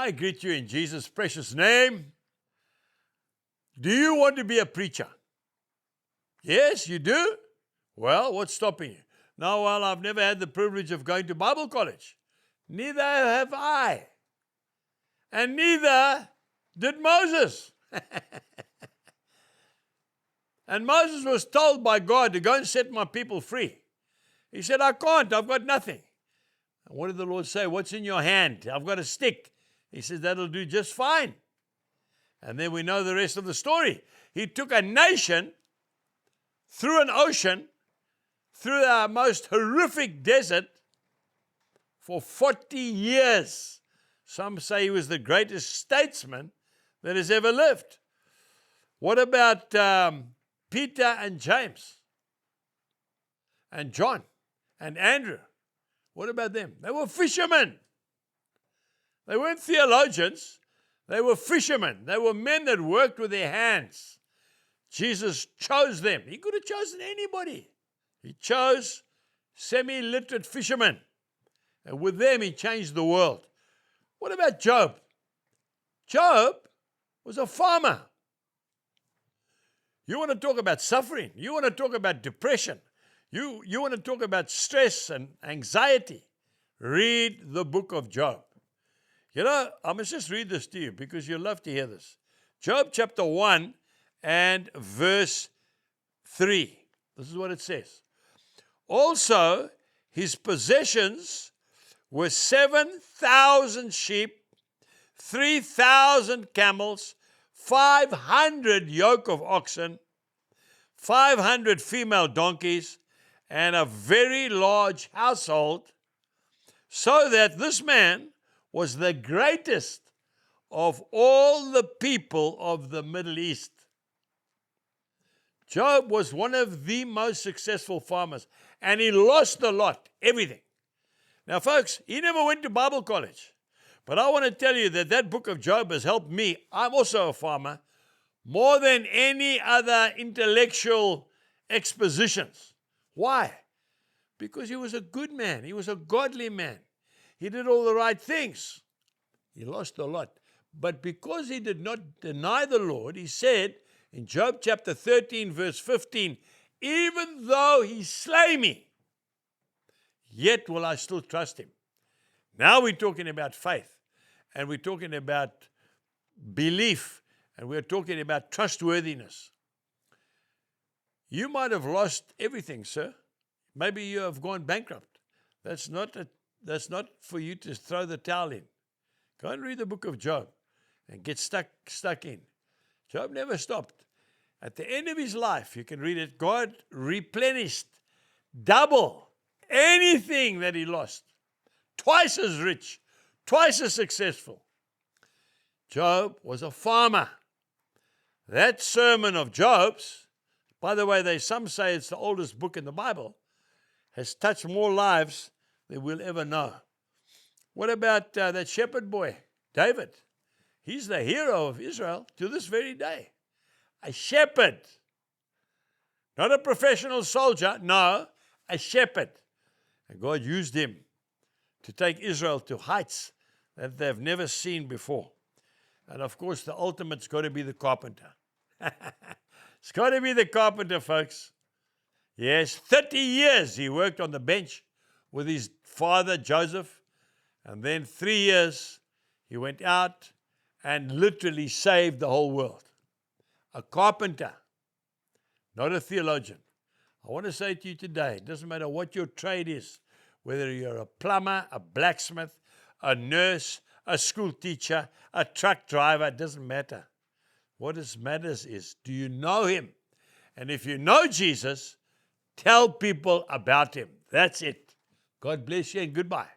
I greet you in Jesus' precious name. Do you want to be a preacher? Yes, you do? Well, what's stopping you? No, well, I've never had the privilege of going to Bible college. Neither have I. And neither did Moses. And Moses was told by God to go and set my people free. He said, I can't, I've got nothing. And what did the Lord say? What's in your hand? I've got a stick. He said, that'll do just fine. And then we know the rest of the story. He took a nation through an ocean, through the most horrific desert for 40 years. Some say he was the greatest statesman that has ever lived. What about Peter and James and John and Andrew? What about them? They were fishermen. They weren't theologians. They were fishermen. They were men that worked with their hands. Jesus chose them. He could have chosen anybody. He chose semi-literate fishermen. And with them, he changed the world. What about Job? Job was a farmer. You want to talk about suffering. You want to talk about depression. You want to talk about stress and anxiety. Read the book of Job. You know, I must just read this to you because you'll love to hear this. Job chapter 1 and verse 3. This is what it says. Also, his possessions were 7,000 sheep, 3,000 camels, 500 yoke of oxen, 500 female donkeys, and a very large household, so that this man was the greatest of all the people of the Middle East. Job was one of the most successful farmers, and he lost a lot, everything. Now, folks, he never went to Bible college, but I want to tell you that that book of Job has helped me. I'm also a farmer, more than any other intellectual expositions. Why? Because he was a good man. He was a godly man. He did all the right things. He lost a lot. But because he did not deny the Lord, he said in Job chapter 13, verse 15, even though he slay me, yet will I still trust him. Now we're talking about faith, and we're talking about belief, and we're talking about trustworthiness. You might have lost everything, sir. Maybe you have gone bankrupt. That's not for you to throw the towel in. Go and read the book of Job and get stuck in. Job never stopped. At the end of his life, you can read it, God replenished double anything that he lost. Twice as rich, twice as successful. Job was a farmer. That sermon of Job's, by the way, some say it's the oldest book in the Bible, has touched more lives than we'll ever know. What about that shepherd boy, David? He's the hero of Israel to this very day. A shepherd. Not a professional soldier, no, a shepherd. And God used him to take Israel to heights that they've never seen before. And of course, the ultimate's got to be the carpenter. It's got to be the carpenter, folks. Yes, 30 years he worked on the bench with his father, Joseph. And then 3 years he went out and literally saved the whole world. A carpenter, not a theologian. I want to say to you today, it doesn't matter what your trade is, whether you're a plumber, a blacksmith, a nurse, a school teacher, a truck driver, it doesn't matter. What matters is, do you know him? And if you know Jesus, tell people about him. That's it. God bless you and goodbye.